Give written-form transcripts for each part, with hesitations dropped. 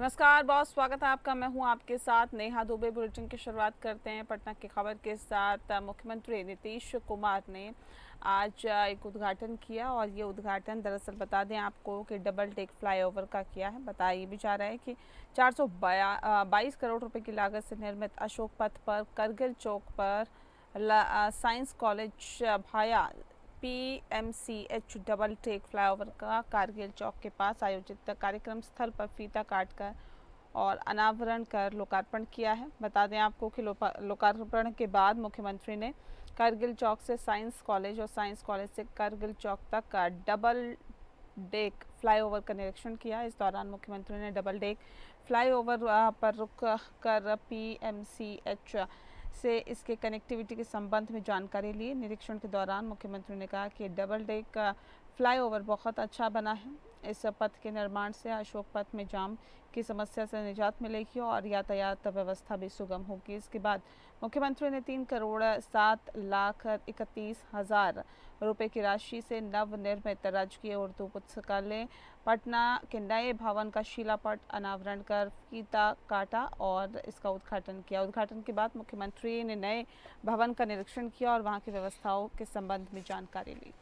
नमस्कार बॉस, स्वागत है आपका। मैं हूं आपके साथ नेहा दुबे। बुलेटिन की शुरुआत करते हैं पटना की खबर के साथ। मुख्यमंत्री नीतीश कुमार ने आज एक उद्घाटन किया और ये उद्घाटन दरअसल बता दें आपको कि डबल डेक फ्लाईओवर का किया है। बताया ये भी जा रहा है कि 422 करोड़ रुपए की लागत से निर्मित अशोक पथ पर करगिल चौक पर साइंस कॉलेज भाया PMCH डबल टेक फ्लाईओवर का कारगिल चौक के पास आयोजित कार्यक्रम स्थल पर फीता काटकर और अनावरण कर लोकार्पण किया है। बता दें आपको कि लोकार्पण के बाद मुख्यमंत्री ने कारगिल चौक से साइंस कॉलेज और साइंस कॉलेज से कारगिल चौक तक का डबल डेक फ्लाईओवर का निरीक्षण किया। इस दौरान मुख्यमंत्री ने डबल डेक फ्लाईओवर पर रुक कर PMCH से इसके कनेक्टिविटी के संबंध में जानकारी ली। निरीक्षण के दौरान मुख्यमंत्री ने कहा कि डबल डेक फ्लाईओवर बहुत अच्छा बना है। इस पथ के निर्माण से अशोक पथ में जाम की समस्या से निजात मिलेगी और यातायात व्यवस्था भी सुगम होगी। इसके बाद मुख्यमंत्री ने 3,31,31,000 रुपए की राशि से नवनिर्मित राजकीय उर्दू पुस्तकालय पटना के नए भवन का शिलापट अनावरण कर फीता काटा और इसका उद्घाटन किया। उद्घाटन के बाद मुख्यमंत्री ने नए भवन का निरीक्षण किया और वहां की व्यवस्थाओं के संबंध में जानकारी ली।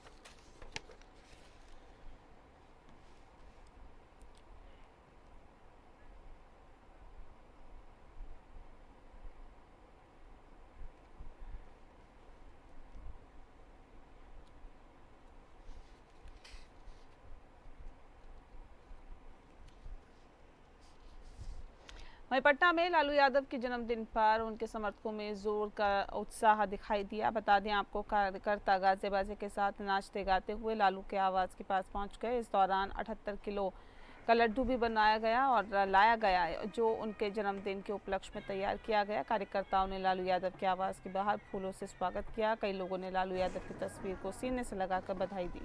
वहीं पटना में लालू यादव के जन्मदिन पर उनके समर्थकों में जोर का उत्साह दिखाई दिया। बता दें आपको, कार्यकर्ता गाजे बाजे के साथ नाचते गाते हुए लालू के आवास के पास पहुंच गए। इस दौरान 78 किलो का लड्डू भी बनाया गया और लाया गया, जो उनके जन्मदिन के उपलक्ष्य में तैयार किया गया। कार्यकर्ताओं ने लालू यादव के आवास के बाहर फूलों से स्वागत किया। कई लोगों ने लालू यादव की तस्वीर को सीने से लगाकर बधाई दी।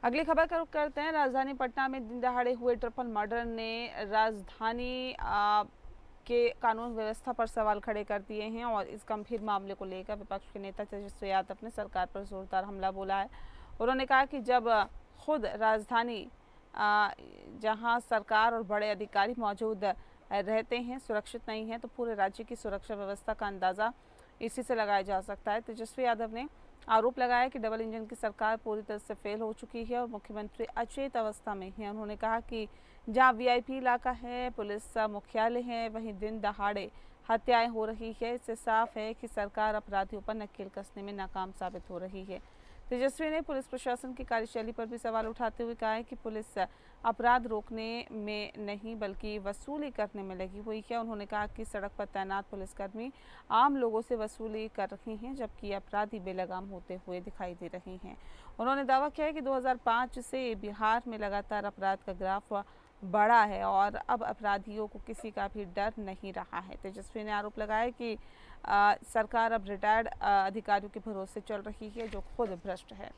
अगली खबर का रुख करते हैं। राजधानी पटना में दिन दहाड़े हुए ट्रिपल मर्डर ने राजधानी के कानून व्यवस्था पर सवाल खड़े कर दिए हैं और इस गंभीर मामले को लेकर विपक्ष के नेता तेजस्वी यादव ने सरकार पर जोरदार हमला बोला है। उन्होंने कहा कि जब खुद राजधानी जहां सरकार और बड़े अधिकारी मौजूद रहते हैं सुरक्षित नहीं है, तो पूरे राज्य की सुरक्षा व्यवस्था का अंदाज़ा इसी से लगाया जा सकता है। तेजस्वी यादव ने आरोप लगाया कि डबल इंजन की सरकार पूरी तरह से फेल हो चुकी है और मुख्यमंत्री अचेत अवस्था में हैं। उन्होंने कहा कि जहां VIP इलाका है, पुलिस मुख्यालय है, वहीं दिन दहाड़े हत्याएं हो रही है। इससे साफ है कि सरकार अपराधियों पर नकेल कसने में नाकाम साबित हो रही है। तेजस्वी ने पुलिस प्रशासन की कार्यशैली पर भी सवाल उठाते हुए कहा है कि पुलिस अपराध रोकने में नहीं बल्कि वसूली करने में लगी हुई है। उन्होंने कहा कि सड़क पर तैनात पुलिसकर्मी आम लोगों से वसूली कर रहे हैं, जबकि अपराधी बेलगाम होते हुए दिखाई दे रहे हैं। उन्होंने दावा किया है कि 2005 से बिहार में लगातार अपराध का ग्राफ बढ़ा है और अब अपराधियों को किसी का भी डर नहीं रहा है। तेजस्वी ने आरोप लगाया कि सरकार अब रिटायर्ड अधिकारियों के भरोसे चल रही है, जो खुद भ्रष्ट है।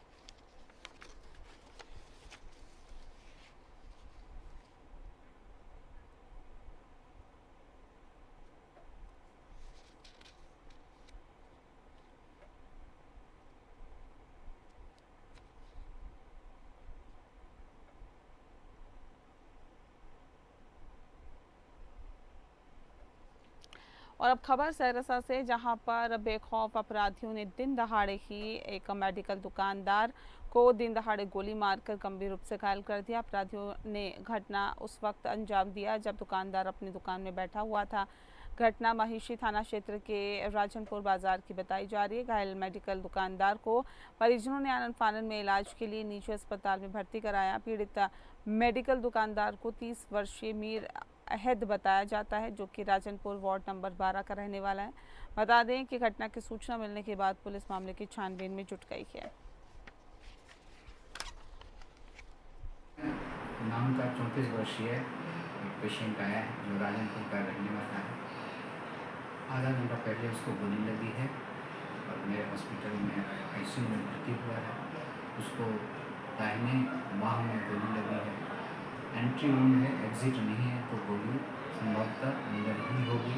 और अब खबर सहरसा से, जहां पर बेखौफ अपराधियों ने दिन दहाड़े ही एक मेडिकल दुकानदार को दिन दहाड़े गोली मारकर गंभीर रूप से घायल कर दिया। अपराधियों ने घटना उस वक्त अंजाम दिया जब दुकानदार अपनी दुकान में बैठा हुआ था। घटना महिषी थाना क्षेत्र के राजनपुर बाजार की बताई जा रही है। घायल मेडिकल दुकानदार को परिजनों ने आनन फानन में इलाज के लिए निजी अस्पताल में भर्ती कराया। पीड़ित मेडिकल दुकानदार को 30 वर्षीय मीर अहद बताया जाता है, जो कि राजनपुर वार्ड नंबर 12 का रहने वाला है। बता दें कि घटना की सूचना मिलने के बाद पुलिस मामले की छानबीन में जुट गई है। नाम का 34 वर्षीय एक पेशेंट आया है जो राजनपुर का रहने वाला है। आधा घंटा पहले उसको गोली लगी है और मेरे हॉस्पिटल में आईसीयू में भर्ती हुआ है। उसको दाहिने बाह में गोली लगी है। एंट्री वुंड है, एग्जिट नहीं है, तो गोली संभवतः अंदर ही होगी।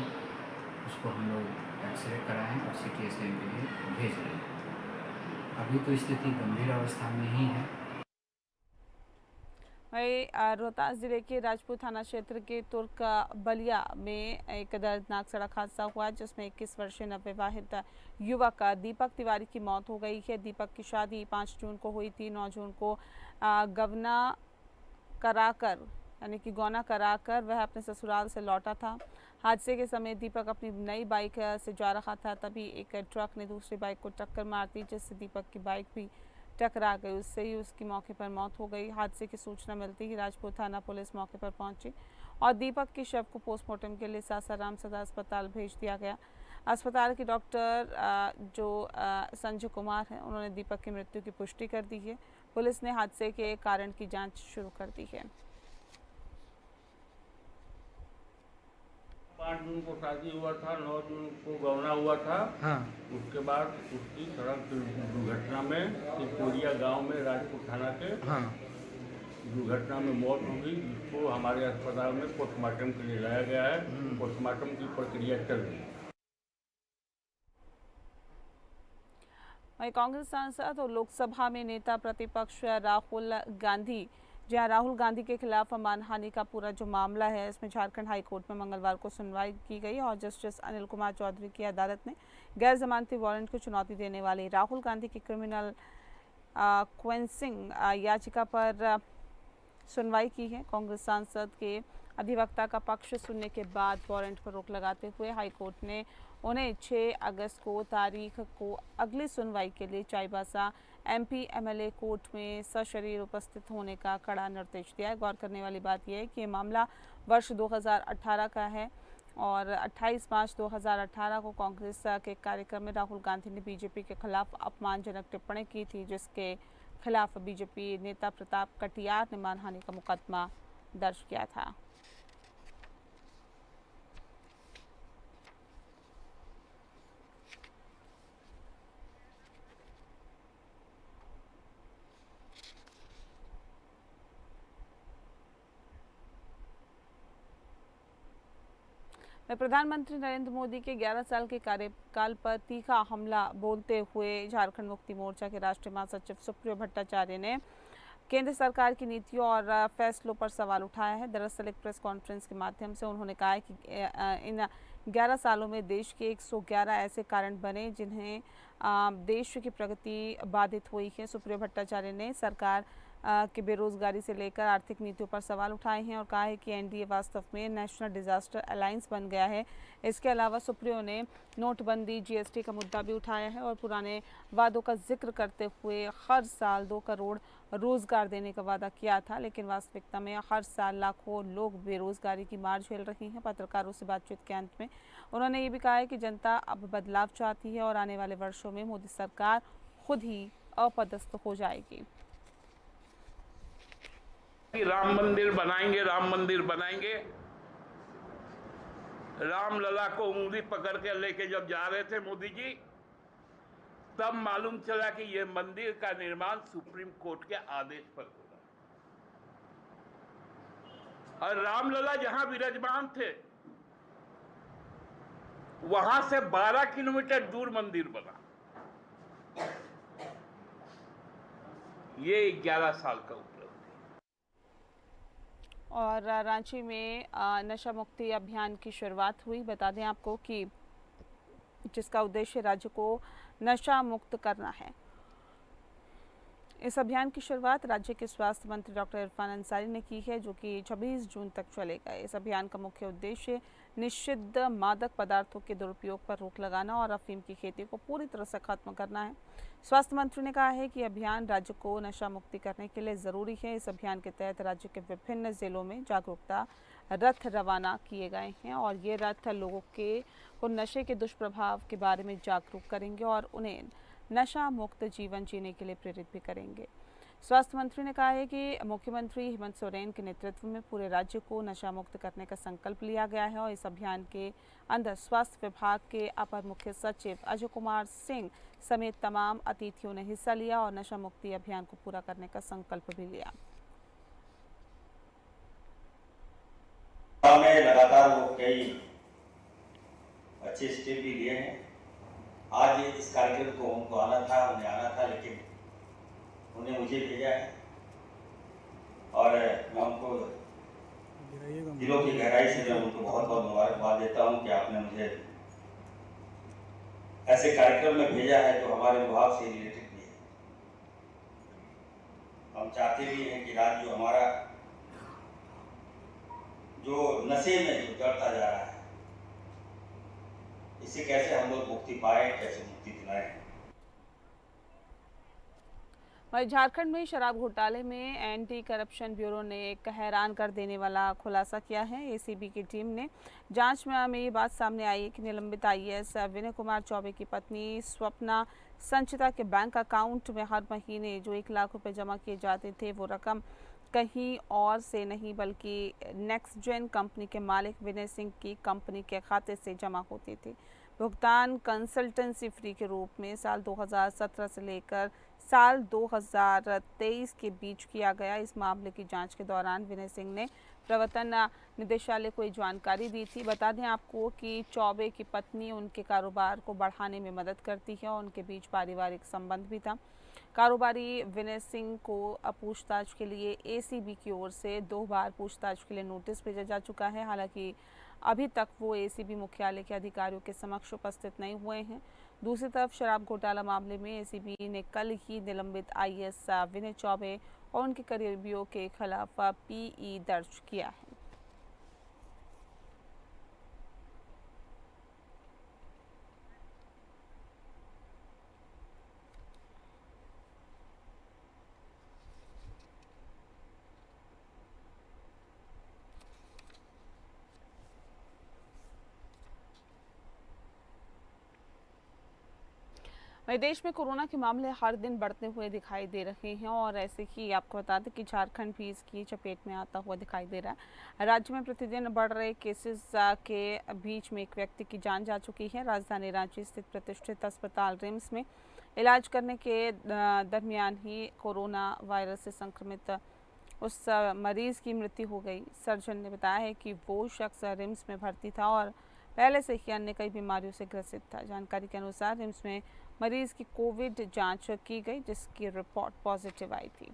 उसको हम लोग एक्सरे कराएँ और CT स्कैन के लिए भेज रहे हैं। अभी तो स्थिति गंभीर अवस्था में ही है। वहीं रोहतास जिले के राजपुर थाना क्षेत्र के तुर्क बलिया में एक दर्दनाक सड़क हादसा हुआ जिसमें 21 वर्षीय नवविवाहित युवक दीपक तिवारी की मौत हो गई है। दीपक की शादी 5 जून को हुई थी। 9 जून को गौना कराकर वह अपने ससुराल से लौटा था। हादसे के समय दीपक अपनी नई बाइक से जा रहा था, तभी एक ट्रक ने दूसरी बाइक को टक्कर मार दी जिससे दीपक की बाइक भी टकरा गई। उससे ही उसकी मौके पर मौत हो गई। हादसे की सूचना मिलती ही राजपुर थाना पुलिस मौके पर पहुंची और दीपक के शव को पोस्टमार्टम के लिए सासाराम सदर अस्पताल भेज दिया गया। अस्पताल के डॉक्टर संजय कुमार हैं, उन्होंने दीपक की मृत्यु की पुष्टि कर दी है। पुलिस ने हादसे के कारण की जांच शुरू कर दी है। 5 जून को शादी हुआ था, 9 जून को गौना हुआ था। हाँ। उसके बाद उसकी सड़क दुर्घटना में तिकोरिया गांव में राजपुर थाना के दुर्घटना में मौत हो गई, जिसको हमारे अस्पताल में पोस्टमार्टम के लिए लाया गया है। पोस्टमार्टम की प्रक्रिया चल रही है। वहीं कांग्रेस सांसद और लोकसभा में नेता प्रतिपक्ष राहुल गांधी, जहां राहुल गांधी के खिलाफ मानहानि का पूरा जो मामला है, इसमें झारखंड हाई कोर्ट में मंगलवार को सुनवाई की गई और जस्टिस अनिल कुमार चौधरी की अदालत ने गैर जमानती वारंट को चुनौती देने वाली राहुल गांधी की क्रिमिनल क्वेंसिंग याचिका पर सुनवाई की है। कांग्रेस सांसद के अधिवक्ता का पक्ष सुनने के बाद वारंट पर रोक लगाते हुए हाईकोर्ट ने उन्हें 6 अगस्त को तारीख को अगली सुनवाई के लिए चाईबासा MP MLA कोर्ट में सशरीर उपस्थित होने का कड़ा निर्देश दिया है। गौर करने वाली बात यह है कि ये मामला वर्ष 2018 का है और 28 मार्च 2018 को कांग्रेस के कार्यक्रम में राहुल गांधी ने बीजेपी के खिलाफ अपमानजनक टिप्पणी की थी, जिसके खिलाफ बीजेपी नेता प्रताप कटियार ने मानहानि का मुकदमा दर्ज किया था। प्रधानमंत्री नरेंद्र मोदी के 11 साल के कार्यकाल पर तीखा हमला बोलते हुए झारखंड मुक्ति मोर्चा के राष्ट्रीय महासचिव सुप्रियो भट्टाचार्य ने केंद्र सरकार की नीतियों और फैसलों पर सवाल उठाया है। दरअसल एक प्रेस कॉन्फ्रेंस के माध्यम से उन्होंने कहा है कि इन 11 सालों में देश के 111 ऐसे कारण बने जिन्हें देश की प्रगति बाधित हुई है। सुप्रियो भट्टाचार्य ने सरकार कि बेरोजगारी से लेकर आर्थिक नीतियों पर सवाल उठाए हैं और कहा है कि NDA वास्तव में नेशनल डिजास्टर अलायंस बन गया है। इसके अलावा सुप्रियो ने नोटबंदी, GST का मुद्दा भी उठाया है और पुराने वादों का जिक्र करते हुए हर साल 2 करोड़ रोजगार देने का वादा किया था, लेकिन वास्तविकता में हर साल लाखों लोग बेरोजगारी की मार झेल रही हैं। पत्रकारों से बातचीत के अंत में उन्होंने ये भी कहा है कि जनता अब बदलाव चाहती है और आने वाले वर्षों में मोदी सरकार खुद ही अपदस्थ हो जाएगी। कि राम मंदिर बनाएंगे, राम मंदिर बनाएंगे। रामलला को उंगली पकड़ के लेके जब जा रहे थे मोदी जी, तब मालूम चला कि यह मंदिर का निर्माण सुप्रीम कोर्ट के आदेश पर होगा। और रामलला जहां विराजमान थे वहां से 12 किलोमीटर दूर मंदिर बना। ये 11 साल का उपलब्धि। और रांची में नशा मुक्ति अभियान की शुरुआत हुई। बता दें आपको कि जिसका उद्देश्य राज्य को नशा मुक्त करना है। इस अभियान की शुरुआत राज्य के स्वास्थ्य मंत्री डॉक्टर इरफान अंसारी ने की है, जो कि 26 जून तक चलेगा। इस अभियान का मुख्य उद्देश्य निषिद्ध मादक पदार्थों के दुरुपयोग पर रोक लगाना और अफीम की खेती को पूरी तरह से खत्म करना है। स्वास्थ्य मंत्री ने कहा है कि अभियान राज्य को नशा मुक्ति करने के लिए ज़रूरी है। इस अभियान के तहत राज्य के विभिन्न जिलों में जागरूकता रथ रवाना किए गए हैं और ये रथ लोगों को नशे के दुष्प्रभाव के बारे में जागरूक करेंगे और उन्हें नशा मुक्त जीवन जीने के लिए प्रेरित भी करेंगे। स्वास्थ्य मंत्री ने कहा है कि मुख्यमंत्री हेमंत सोरेन के नेतृत्व में पूरे राज्य को नशा मुक्त करने का संकल्प लिया गया है और इस अभियान के अंदर स्वास्थ्य विभाग के अपर मुख्य सचिव अजय कुमार सिंह समेत तमाम अतिथियों ने हिस्सा लिया और नशा मुक्ति अभियान को पूरा करने का संकल्प भी लिया। में लगातार वो कई अच्छे स्टेप भी लिए हैं। आज इस कार्यक्रम को उनको आना था, लेकिन उन्हें मुझे भेजा है और मैं उनको दिलों की गहराई से मैं उनको बहुत बहुत मुबारकबाद देता हूं कि आपने मुझे ऐसे कार्यक्रम में भेजा है जो हमारे विभाग से रिलेटेड भी है। हम चाहते भी हैं कि राज्य जो हमारा जो नशे में जो जड़ता जा रहा है, इससे कैसे हम लोग मुक्ति पाए, कैसे मुक्ति दिलाएं। वहीं झारखंड में शराब घोटाले में एंटी करप्शन ब्यूरो ने एक हैरान कर देने वाला खुलासा किया है। एसीबी की टीम ने जांच में ये बात सामने आई है कि निलंबित आईएएस विनय कुमार चौबे की पत्नी स्वप्ना संचिता के बैंक अकाउंट में हर महीने जो 1 लाख रुपए जमा किए जाते थे वो रकम कहीं और से नहीं बल्कि नेक्स्ट जेन कंपनी के मालिक विनय सिंह की कंपनी के खाते से जमा होती थी। भुगतान कंसल्टेंसी फी के रूप में साल 2017 से लेकर साल 2023 के बीच किया गया। इस मामले की जांच के दौरान विनय सिंह ने प्रवर्तन निदेशालय को ये जानकारी दी थी। बता दें आपको कि चौबे की पत्नी उनके कारोबार को बढ़ाने में मदद करती है और उनके बीच पारिवारिक संबंध भी था। कारोबारी विनय सिंह को पूछताछ के लिए एसीबी की ओर से 2 बार पूछताछ के लिए नोटिस भेजा जा चुका है। हालांकि अभी तक वो एसीबी मुख्यालय के अधिकारियों के समक्ष उपस्थित नहीं हुए हैं। दूसरी तरफ शराब घोटाला मामले में एसीबी ने कल ही निलंबित आईएएस विनय चौबे और उनके करीबियों के खिलाफ पीई दर्ज किया है। वहीं देश में कोरोना के मामले हर दिन बढ़ते हुए दिखाई दे रहे हैं और ऐसे ही आपको बता दें कि झारखंड भी इसकी चपेट में आता हुआ दिखाई दे रहा है। राज्य में प्रतिदिन बढ़ रहे केसेस के बीच में एक व्यक्ति की जान जा चुकी है। राजधानी रांची स्थित प्रतिष्ठित अस्पताल रिम्स में इलाज करने के दरमियान ही कोरोना वायरस से संक्रमित उस मरीज की मृत्यु हो गई। सर्जन ने बताया है कि वो शख्स रिम्स में भर्ती था और पहले से ही अन्य कई बीमारियों से ग्रसित था। जानकारी के अनुसार रिम्स में मरीज की कोविड जांच की गई जिसकी रिपोर्ट पॉजिटिव आई थी।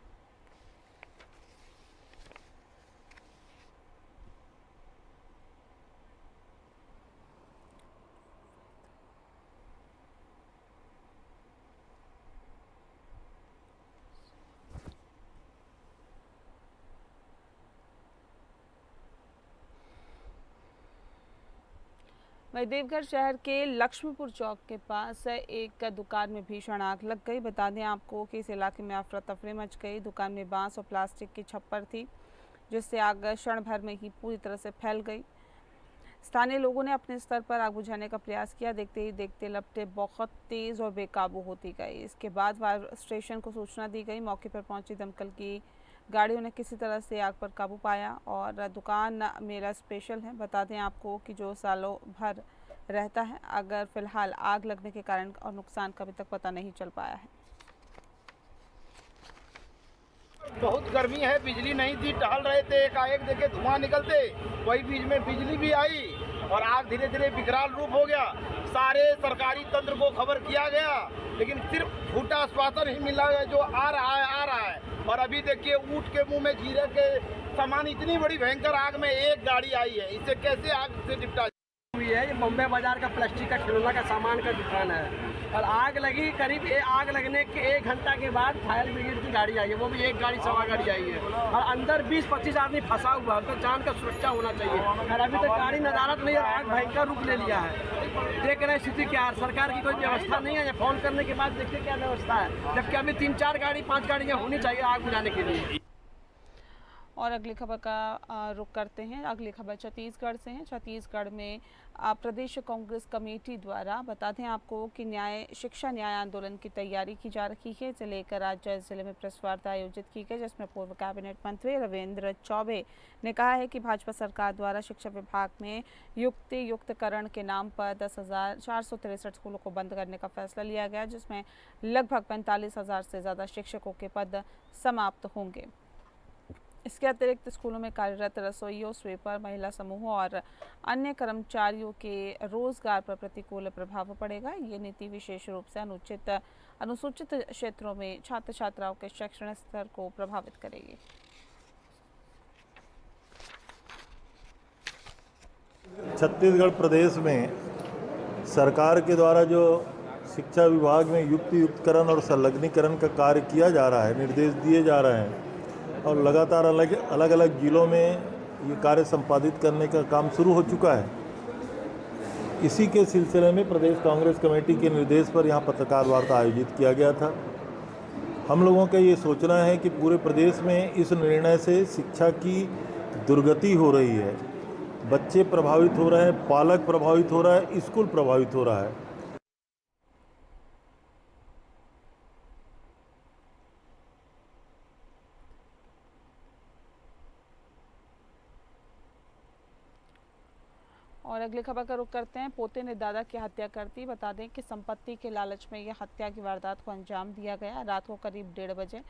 वहीं देवघर शहर के लक्ष्मीपुर चौक के पास एक दुकान में भीषण आग लग गई। बता दें आपको कि इस इलाके में अफरा तफरी मच गई। दुकान में बांस और प्लास्टिक की छप्पर थी जिससे आग क्षण भर में ही पूरी तरह से फैल गई। स्थानीय लोगों ने अपने स्तर पर आग बुझाने का प्रयास किया। देखते ही देखते लपटें बहुत तेज और बेकाबू होती गई। इसके बाद फायर स्टेशन को सूचना दी गई। मौके पर पहुंची दमकल की गाड़ियों ने किसी तरह से आग पर काबू पाया और दुकान मेरा स्पेशल है। बता दें आपको कि जो सालों भर रहता है, अगर फिलहाल आग लगने के कारण और नुकसान का अभी तक पता नहीं चल पाया है। बहुत गर्मी है, बिजली नहीं थी, टहल रहे थे, एकाएक देखे धुआं निकलते, वही बीच में बिजली भी आई और आग धीरे धीरे विकराल रूप हो गया। सारे सरकारी तंत्र को खबर किया गया लेकिन सिर्फ झूठा आश्वासन ही मिला है जो आ रहा है। और अभी देखिए ऊँट के मुंह में जीरे के सामान, इतनी बड़ी भयंकर आग में एक गाड़ी आई है। इससे कैसे आग से निपटा हुई है। ये बॉम्बे बाजार का प्लास्टिक का खिलौना का सामान का दुकान है और आग लगी। करीब आग लगने के 1 घंटा के बाद फायर ब्रिगेड की गाड़ी आई है, वो भी एक गाड़ी सवा गाड़ी आई है और अंदर 20-25 आदमी फंसा हुआ है। तो जान का सुरक्षा होना चाहिए और अभी तक गाड़ी नदारत नहीं है। आग भयंकर रूप ले लिया है। देख रहे स्थिति क्या है, सरकार की कोई व्यवस्था नहीं है। फोन करने के बाद देखिए क्या व्यवस्था है, जबकि अभी 3-4 गाड़ी 5 गाड़ियाँ होनी चाहिए आग बुझाने के लिए। और अगली खबर का रुख करते हैं। अगली खबर छत्तीसगढ़ से है। छत्तीसगढ़ में प्रदेश कांग्रेस कमेटी द्वारा बता दें आपको कि शिक्षा न्याय आंदोलन की तैयारी की जा रही है। इसे लेकर आज जिले में प्रेस वार्ता आयोजित की गई, जिसमें पूर्व कैबिनेट मंत्री रविंद्र चौबे ने कहा है कि भाजपा सरकार द्वारा शिक्षा विभाग में युक्तिकरण के नाम पर 10,463 स्कूलों को बंद करने का फैसला लिया गया, जिसमें लगभग 45,000 से ज़्यादा शिक्षकों के पद समाप्त होंगे। इसके अतिरिक्त स्कूलों में कार्यरत रसोइयों, स्वीपर, महिला समूहों और अन्य कर्मचारियों के रोजगार पर प्रतिकूल प्रभाव पड़ेगा। ये नीति विशेष रूप से अनुसूचित क्षेत्रों में छात्र छात्राओं के शैक्षणिक स्तर को प्रभावित करेगी। छत्तीसगढ़ प्रदेश में सरकार के द्वारा जो शिक्षा विभाग में युक्तिकरण और संलग्नीकरण का कार्य किया जा रहा है, निर्देश दिए जा रहे हैं और लगातार अलग अलग जिलों में ये कार्य संपादित करने का काम शुरू हो चुका है। इसी के सिलसिले में प्रदेश कांग्रेस कमेटी के निर्देश पर यहाँ पत्रकार वार्ता आयोजित किया गया था। हम लोगों का ये सोचना है कि पूरे प्रदेश में इस निर्णय से शिक्षा की दुर्गति हो रही है, बच्चे प्रभावित हो रहे हैं, पालक प्रभावित हो रहा है, स्कूल प्रभावित हो रहा है। और अगली खबर का रुख करते हैं। पोते ने दादा की हत्या कर दी। बता दें कि संपत्ति के लालच में यह हत्या की वारदात को अंजाम दिया गया। रात को करीब 1:30 बजे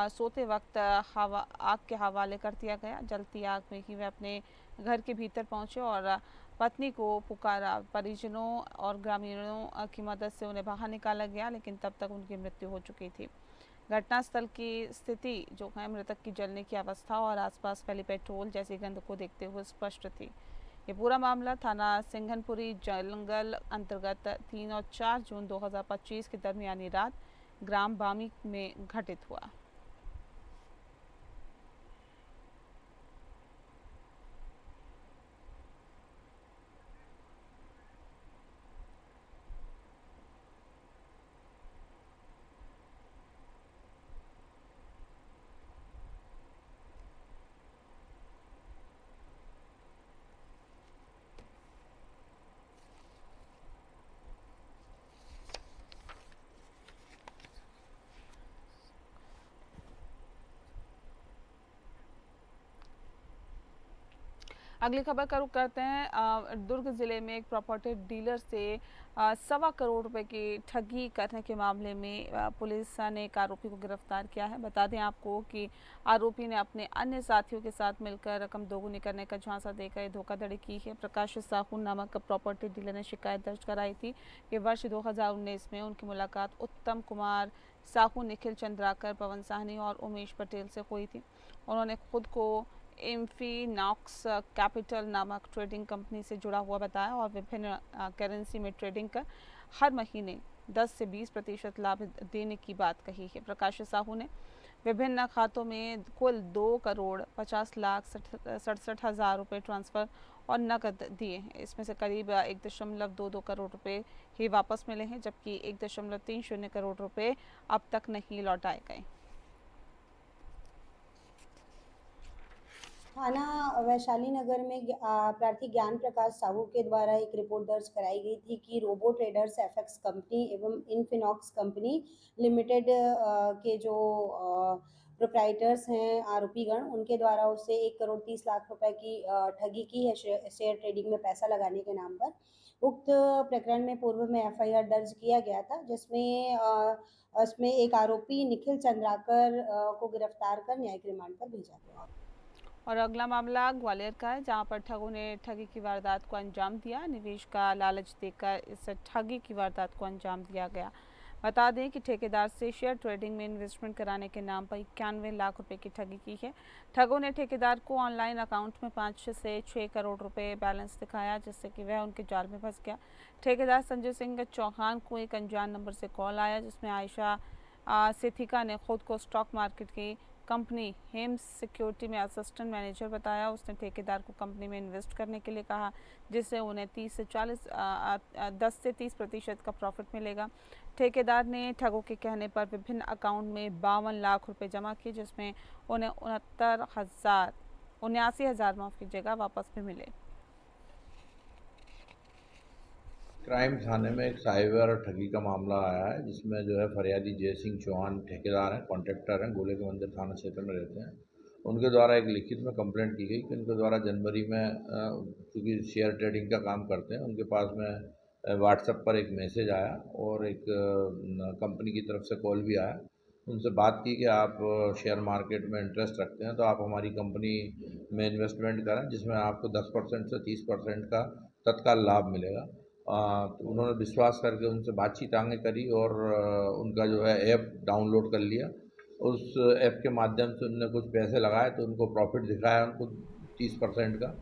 सोते वक्त आग के हवाले कर दिया गया। जलती आग में ही वे अपने घर के भीतर पहुंचे और पत्नी को पुकारा। परिजनों और ग्रामीणों की मदद से उन्हें बाहर निकाला गया, लेकिन तब तक उनकी मृत्यु हो चुकी थी। घटनास्थल की स्थिति जो है मृतक की जलने की अवस्था और आसपास फैली पेट्रोल जैसी गंध को देखते हुए स्पष्ट थी। ये पूरा मामला थाना सिंघनपुरी जंगल अंतर्गत 3 और 4 जून 2025 के दरमियानी रात ग्राम बामी में घटित हुआ। अगली खबर का रुख करते हैं। दुर्ग जिले में एक प्रॉपर्टी डीलर से 1.25 करोड़ रुपए की ठगी करने के मामले में पुलिस ने एक आरोपी को गिरफ्तार किया है। बता दें आपको कि आरोपी ने अपने अन्य साथियों के साथ मिलकर रकम दोगुनी करने का झांसा देकर धोखाधड़ी की है। प्रकाश साहू नामक प्रॉपर्टी डीलर ने शिकायत दर्ज कराई थी कि वर्ष 2019 में उनकी मुलाकात उत्तम कुमार साहू, निखिल चंद्राकर, पवन साहनी और उमेश पटेल से हुई थी। उन्होंने खुद को इन्फिनॉक्स कैपिटल नामक ट्रेडिंग कंपनी से जुड़ा हुआ बताया और विभिन्न करेंसी में ट्रेडिंग कर हर महीने 10 से 20% लाभ देने की बात कही है। प्रकाश साहू ने विभिन्न खातों में कुल 2,50,67,000 रुपये ट्रांसफ़र और नकद दिए हैं। इसमें से करीब 1.22 करोड़ रुपए ही वापस मिले हैं, जबकि 1.30 करोड़ रुपए अब तक नहीं लौटाए गए। थाना वैशाली नगर में प्रार्थी ज्ञान प्रकाश साहू के द्वारा एक रिपोर्ट दर्ज कराई गई थी कि रोबो ट्रेडर्स एफएक्स कंपनी एवं इन्फिनॉक्स कंपनी लिमिटेड के जो प्रोप्राइटर्स हैं आरोपीगण, उनके द्वारा उससे 1,30,00,000 रुपए की ठगी की है शेयर ट्रेडिंग में पैसा लगाने के नाम पर। उक्त प्रकरण में पूर्व में एफआईआर दर्ज किया गया था, जिसमें उसमें एक आरोपी निखिल चंद्राकर को गिरफ्तार कर न्यायिक रिमांड पर भेजा गया। और अगला मामला ग्वालियर का है, जहां पर ठगों ने ठगी की वारदात को अंजाम दिया। निवेश का लालच देकर इस ठगी की वारदात को अंजाम दिया गया। बता दें कि ठेकेदार से शेयर ट्रेडिंग में इन्वेस्टमेंट कराने के नाम पर 91 लाख रुपए की ठगी की है। ठगों ने ठेकेदार को ऑनलाइन अकाउंट में 5 से 6 करोड़ रुपए बैलेंस दिखाया, जिससे कि वह उनके जाल में फंस गया। ठेकेदार संजय सिंह चौहान को एक अनजान नंबर से कॉल आया, जिसमें आयशा सेथिका ने खुद को स्टॉक मार्केट की कंपनी हेम्स सिक्योरिटी में असिस्टेंट मैनेजर बताया। उसने ठेकेदार को कंपनी में इन्वेस्ट करने के लिए कहा, जिससे उन्हें 10 से 30% का प्रॉफिट मिलेगा। ठेकेदार ने ठगों के कहने पर विभिन्न अकाउंट में 52 लाख रुपए जमा किए, जिसमें उन्हें 79,000 माफ कीजिएगा वापस भी मिले। क्राइम थाने में एक साइबर ठगी का मामला आया है, जिसमें जो है फरियादी जय सिंह चौहान ठेकेदार हैं, कॉन्ट्रैक्टर हैं, गोले के मंदिर थाना क्षेत्र में रहते हैं। उनके द्वारा एक लिखित में कंप्लेंट की गई कि उनके द्वारा जनवरी में चूँकि शेयर ट्रेडिंग का काम करते हैं, उनके पास में व्हाट्सएप पर एक मैसेज आया और एक कंपनी की तरफ से कॉल भी आया। उनसे बात की कि आप शेयर मार्केट में इंटरेस्ट रखते हैं तो आप हमारी कंपनी में इन्वेस्टमेंट करें, जिसमें आपको 10% से 30% का तत्काल लाभ मिलेगा। तो उन्होंने विश्वास करके उनसे बातचीत आगे करी और उनका जो है ऐप डाउनलोड कर लिया। उस ऐप के माध्यम से उन्होंने कुछ पैसे लगाए तो उनको प्रॉफिट दिखाया उनको 30% का।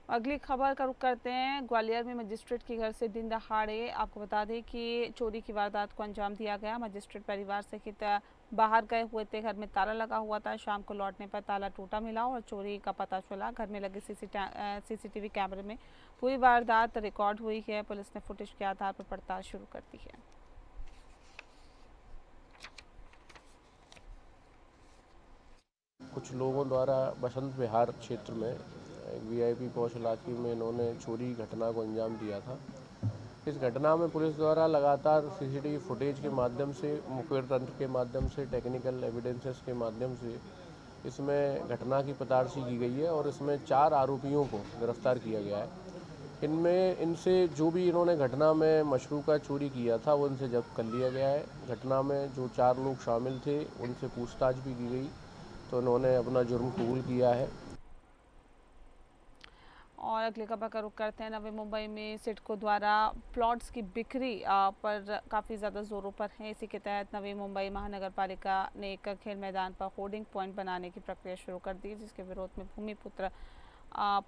अगली खबर का रुख करते हैं। ग्वालियर में मजिस्ट्रेट के घर से दिन दहाड़े आपको बता दें कि चोरी की वारदात को अंजाम दिया गया। मजिस्ट्रेट परिवार सहित बाहर गए हुए थे, घर में ताला लगा हुआ था। शाम को लौटने पर ताला टूटा मिला और चोरी का पता चला। घर में लगे सीसीटीवी कैमरे में पूरी वारदात रिकॉर्ड हुई है। पुलिस ने फुटेज के आधार पर पड़ताल शुरू कर दी है। कुछ लोगों द्वारा बसंत विहार क्षेत्र में एक वीआईपी पॉश इलाके में इन्होंने चोरी घटना को अंजाम दिया था। इस घटना में पुलिस द्वारा लगातार सीसीटीवी फुटेज के माध्यम से, मुखबिर तंत्र के माध्यम से, टेक्निकल एविडेंसेस के माध्यम से इसमें घटना की पतारसी की गई है और इसमें 4 आरोपियों को गिरफ्तार किया गया है। इनसे जो भी इन्होंने घटना में मशरूका चोरी किया था वो इनसे जब्त कर लिया गया है। घटना में जो 4 लोग शामिल थे उनसे पूछताछ भी की गई तो उन्होंने अपना जुर्म कबूल किया है। और अगली खबर का रुख करते हैं। नवी मुंबई में सिडको द्वारा प्लॉट्स की बिक्री पर काफ़ी ज़्यादा जोरों पर है। इसी के तहत नवी मुंबई महानगर पालिका ने एक खेल मैदान पर होर्डिंग पॉइंट बनाने की प्रक्रिया शुरू कर दी, जिसके विरोध में भूमिपुत्र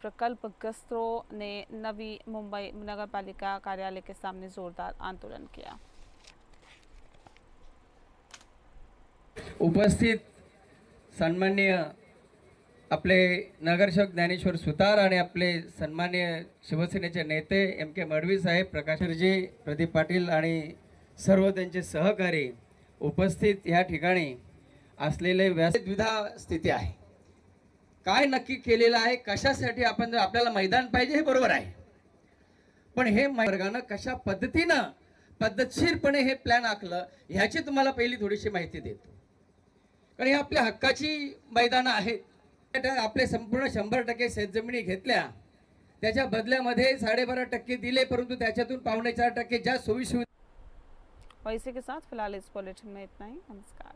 प्रकल्पग्रस्तों ने नवी मुंबई नगर पालिका कार्यालय के सामने जोरदार आंदोलन किया। उपस्थित सन्माननीय आपले नगरसेवक ज्ञानेश्वर सुतार आणि आपले सन्माननीय शिवसेनेचे नेते MK मडवी साहेब, प्रकाशजी, प्रदीप पाटील आणि सर्व त्यांचे सहकारी उपस्थित या ठिकाणी असलेले द्विधा स्थिती आहे। काय नक्की केलेलं आहे, कशासाठी आपण आपल्याला मैदान पाहिजे हे बरोबर आहे, पण हे वर्गानं कशा पद्धतीनं पद्धतशीरपणे हे प्लॅन आखलं ह्याची तुम्हाला पहिली थोडीशी माहिती देतो। कारण हे आपल्या हक्काची मैदानं आहेत। आपले संपूर्ण 100% शेतजमिनी घेतल्या, त्याच्या बदल्यामध्ये 12.5% दिले, परंतु त्याच्यातून 4.25% ज्या सोयी-सुविधा। और इसी के साथ फिलहाल इस बुलेटिन में इतना ही। नमस्कार।